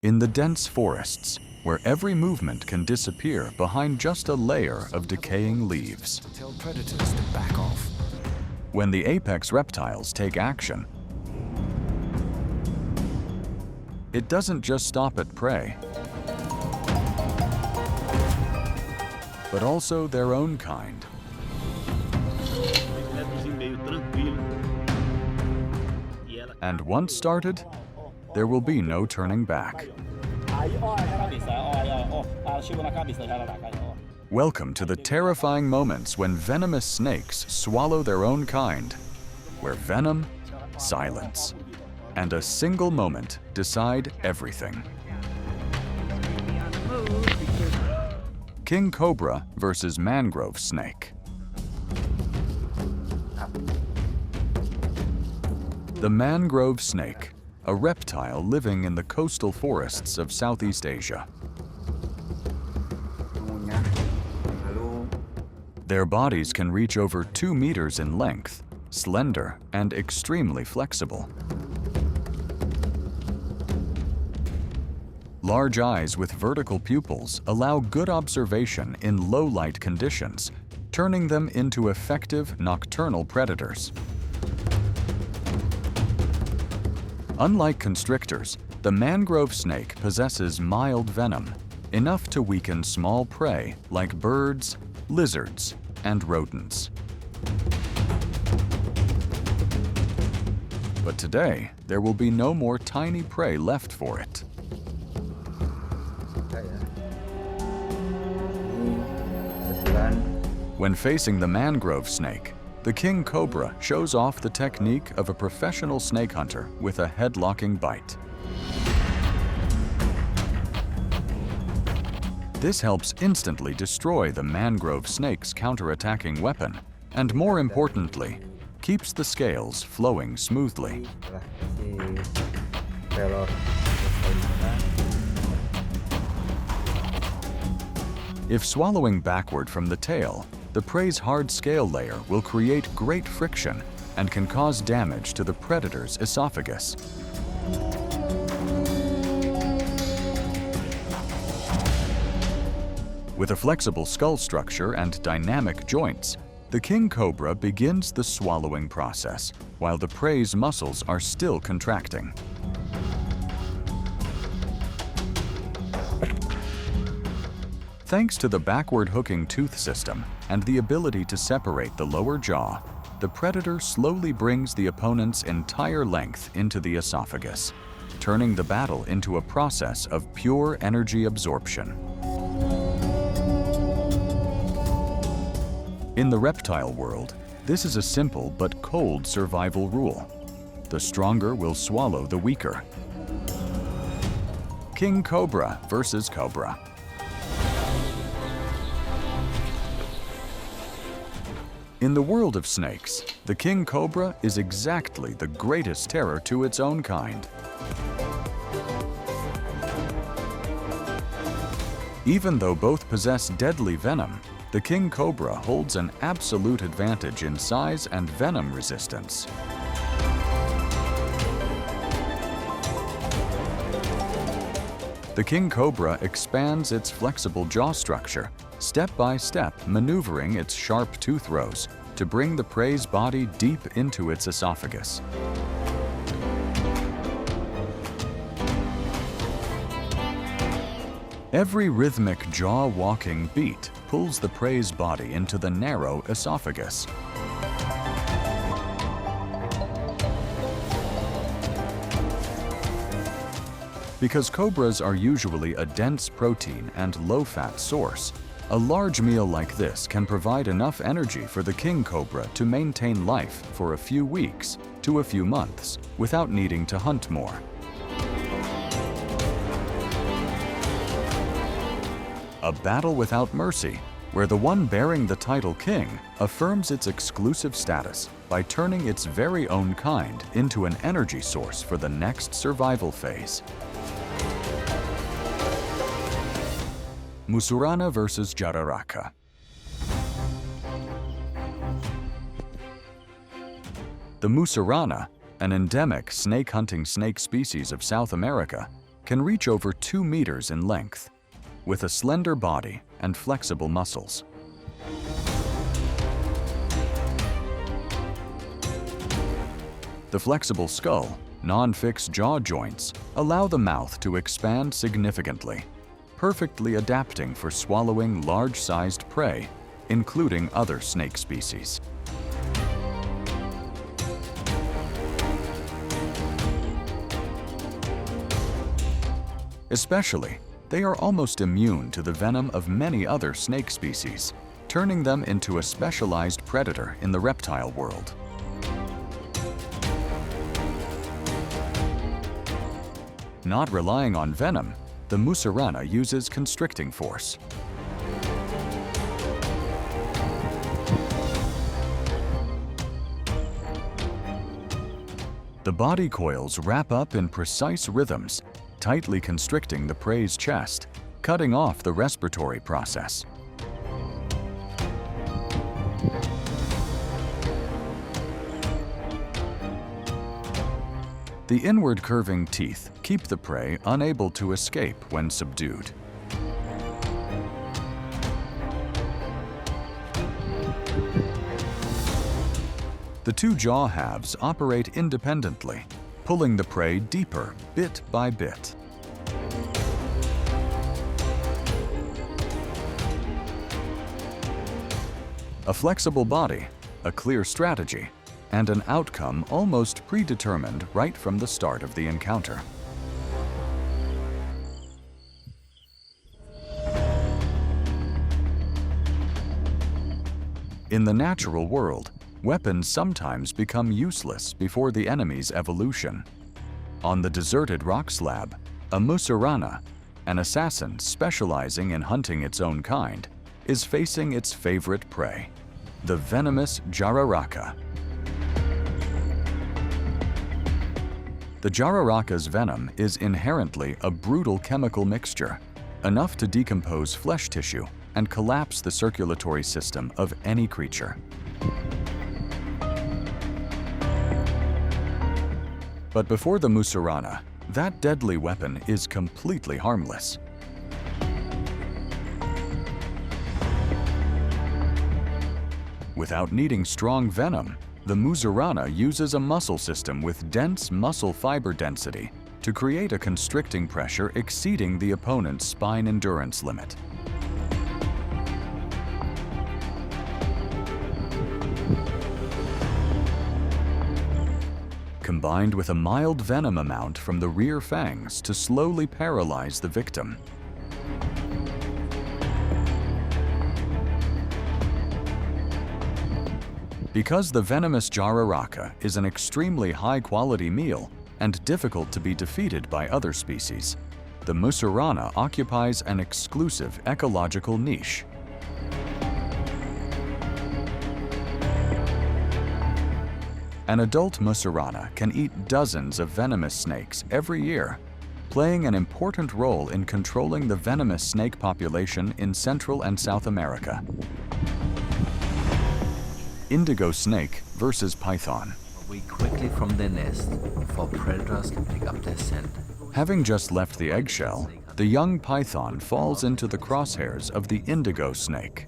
In the dense forests, where every movement can disappear behind just a layer of decaying leaves. Tell predators to back off. When the apex reptiles take action, it doesn't just stop at prey, but also their own kind. And once started, there will be no turning back. Welcome to the terrifying moments when venomous snakes swallow their own kind, where venom, silence, and a single moment decide everything. King Cobra versus mangrove snake. The mangrove snake, a reptile living in the coastal forests of Southeast Asia. Their bodies can reach over 2 meters in length, slender and extremely flexible. Large eyes with vertical pupils allow good observation in low-light conditions, turning them into effective nocturnal predators. Unlike constrictors, the mangrove snake possesses mild venom, enough to weaken small prey like birds, lizards, and rodents. But today, there will be no more tiny prey left for it. When facing the mangrove snake, the King Cobra shows off the technique of a professional snake hunter with a head-locking bite. This helps instantly destroy the mangrove snake's counterattacking weapon, and more importantly, keeps the scales flowing smoothly. If swallowing backward from the tail, the prey's hard scale layer will create great friction and can cause damage to the predator's esophagus. With a flexible skull structure and dynamic joints, the King Cobra begins the swallowing process while the prey's muscles are still contracting. Thanks to the backward hooking tooth system and the ability to separate the lower jaw, the predator slowly brings the opponent's entire length into the esophagus, turning the battle into a process of pure energy absorption. In the reptile world, this is a simple but cold survival rule. The stronger will swallow the weaker. King Cobra versus Cobra. In the world of snakes, the King Cobra is exactly the greatest terror to its own kind. Even though both possess deadly venom, the King Cobra holds an absolute advantage in size and venom resistance. The King Cobra expands its flexible jaw structure, step by step maneuvering its sharp tooth rows to bring the prey's body deep into its esophagus. Every rhythmic jaw-walking beat pulls the prey's body into the narrow esophagus. Because cobras are usually a dense protein and low-fat source, a large meal like this can provide enough energy for the King Cobra to maintain life for a few weeks to a few months without needing to hunt more. A battle without mercy, where the one bearing the title king affirms its exclusive status by turning its very own kind into an energy source for the next survival phase. Mussurana versus jararaca. The Mussurana, an endemic snake-hunting snake species of South America, can reach over 2 meters in length, with a slender body and flexible muscles. The flexible skull, non-fixed jaw joints allow the mouth to expand significantly, perfectly adapting for swallowing large-sized prey, including other snake species. Especially, they are almost immune to the venom of many other snake species, turning them into a specialized predator in the reptile world. Not relying on venom, the Mussurana uses constricting force. The body coils wrap up in precise rhythms, tightly constricting the prey's chest, cutting off the respiratory process. The inward curving teeth keep the prey unable to escape when subdued. The two jaw halves operate independently, pulling the prey deeper bit by bit. A flexible body, a clear strategy, and an outcome almost predetermined right from the start of the encounter. In the natural world, weapons sometimes become useless before the enemy's evolution. On the deserted rock slab, a Mussurana, an assassin specializing in hunting its own kind, is facing its favorite prey, the venomous jararaca. The jararaca's venom is inherently a brutal chemical mixture, enough to decompose flesh tissue and collapse the circulatory system of any creature. But before the Mussurana, that deadly weapon is completely harmless. Without needing strong venom, the Mussurana uses a muscle system with dense muscle fiber density to create a constricting pressure exceeding the opponent's spine endurance limit. Combined with a mild venom amount from the rear fangs to slowly paralyze the victim. Because the venomous jararaca is an extremely high-quality meal and difficult to be defeated by other species, the Mussurana occupies an exclusive ecological niche. An adult Mussurana can eat dozens of venomous snakes every year, playing an important role in controlling the venomous snake population in Central and South America. Indigo snake versus python. Away quickly from their nest before predators can pick up their scent. Having just left the eggshell, the young python falls into the crosshairs of the indigo snake.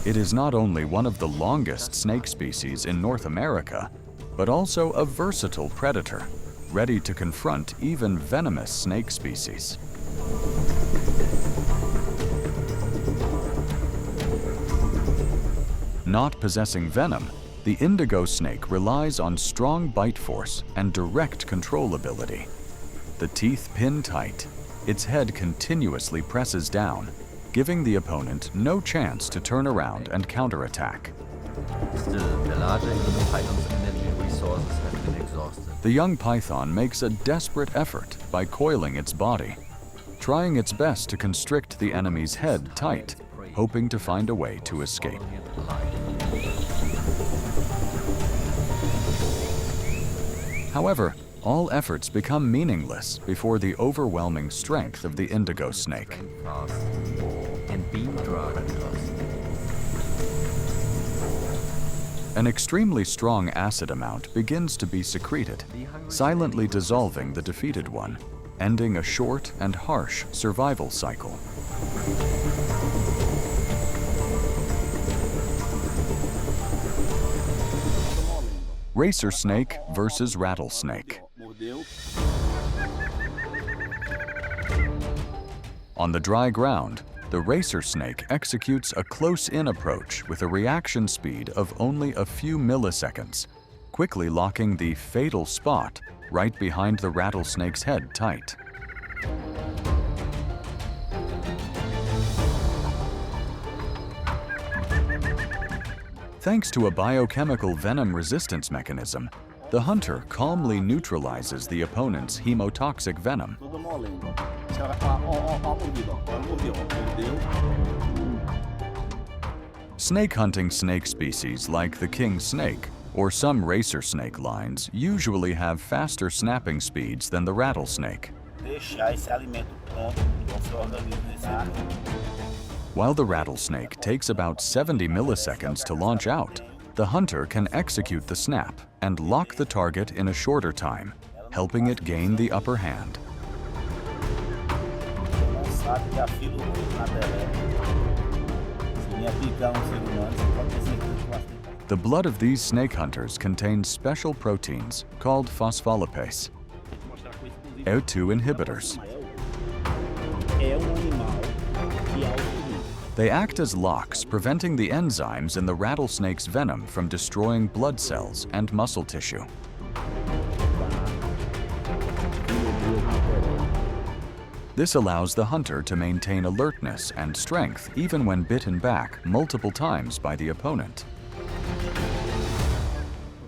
It is not only one of the longest snake species in North America, but also a versatile predator, ready to confront even venomous snake species. Not possessing venom, the indigo snake relies on strong bite force and direct control ability. The teeth pin tight, its head continuously presses down, giving the opponent no chance to turn around and counterattack. Still, the larger indigo python's energy resources have been exhausted. The young python makes a desperate effort by coiling its body, trying its best to constrict the enemy's head tight, hoping to find a way to escape. However, all efforts become meaningless before the overwhelming strength of the indigo snake. And being drugged. An extremely strong acid amount begins to be secreted, silently dissolving the defeated one, ending a short and harsh survival cycle. Racer snake versus rattlesnake. On the dry ground, the racer snake executes a close-in approach with a reaction speed of only a few milliseconds, quickly locking the fatal spot right behind the rattlesnake's head tight. Thanks to a biochemical venom resistance mechanism, the hunter calmly neutralizes the opponent's hemotoxic venom. Snake hunting snake species like the king snake or some racer snake lines usually have faster snapping speeds than the rattlesnake. While the rattlesnake takes about 70 milliseconds to launch out, the hunter can execute the snap and lock the target in a shorter time, helping it gain the upper hand. The blood of these snake hunters contains special proteins called phospholipase, AR2 inhibitors. They act as locks, preventing the enzymes in the rattlesnake's venom from destroying blood cells and muscle tissue. This allows the hunter to maintain alertness and strength even when bitten back multiple times by the opponent.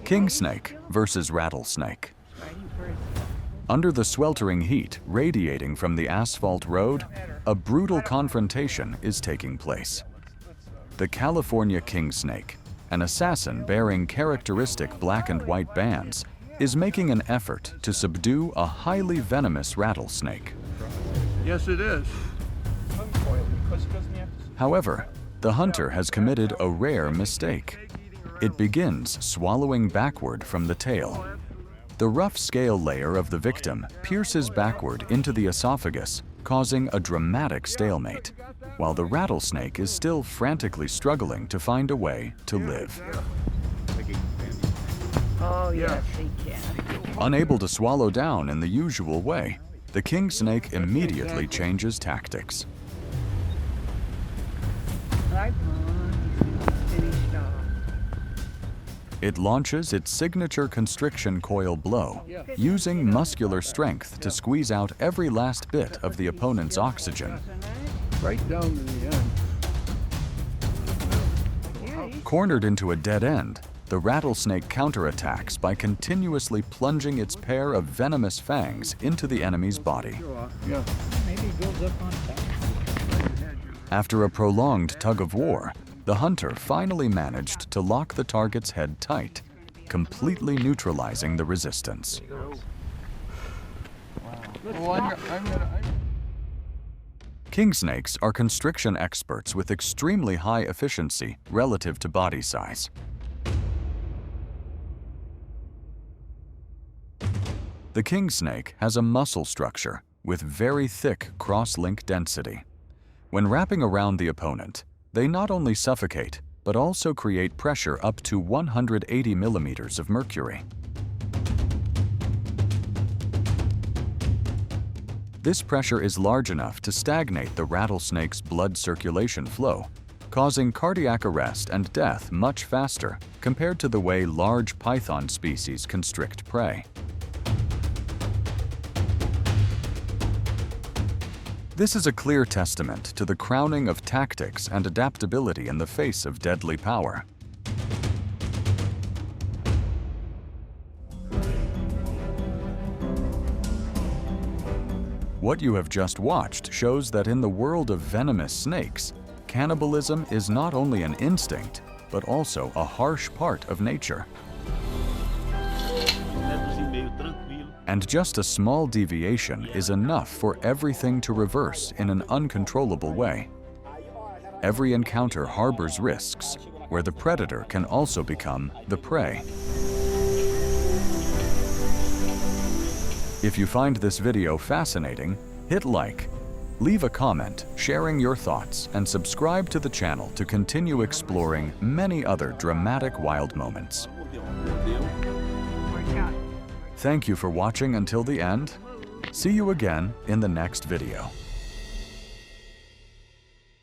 King snake versus rattlesnake. Under the sweltering heat radiating from the asphalt road, a brutal confrontation is taking place. The California king snake, an assassin bearing characteristic black and white bands, is making an effort to subdue a highly venomous rattlesnake. Yes, it is. However, the hunter has committed a rare mistake. It begins swallowing backward from the tail. The rough scale layer of the victim pierces backward into the esophagus, causing a dramatic stalemate, while the rattlesnake is still frantically struggling to find a way to live. Oh, yes, he can. Unable to swallow down in the usual way, the king snake immediately changes tactics. Right on, finished off. It launches its signature constriction coil blow, using muscular strength to squeeze out every last bit of the opponent's oxygen. Right down to the end. Cornered into a dead end, the rattlesnake counterattacks by continuously plunging its pair of venomous fangs into the enemy's body. Yeah. Maybe it builds up on top. After a prolonged tug of war, the hunter finally managed to lock the target's head tight, completely neutralizing the resistance. King snakes are constriction experts with extremely high efficiency relative to body size. The king snake has a muscle structure with very thick cross-link density. When wrapping around the opponent, they not only suffocate, but also create pressure up to 180 millimeters of mercury. This pressure is large enough to stagnate the rattlesnake's blood circulation flow, causing cardiac arrest and death much faster compared to the way large python species constrict prey. This is a clear testament to the crowning of tactics and adaptability in the face of deadly power. What you have just watched shows that in the world of venomous snakes, cannibalism is not only an instinct, but also a harsh part of nature. And just a small deviation is enough for everything to reverse in an uncontrollable way. Every encounter harbors risks, where the predator can also become the prey. If you find this video fascinating, hit like, leave a comment sharing your thoughts, and subscribe to the channel to continue exploring many other dramatic wild moments. Thank you for watching until the end. See you again in the next video.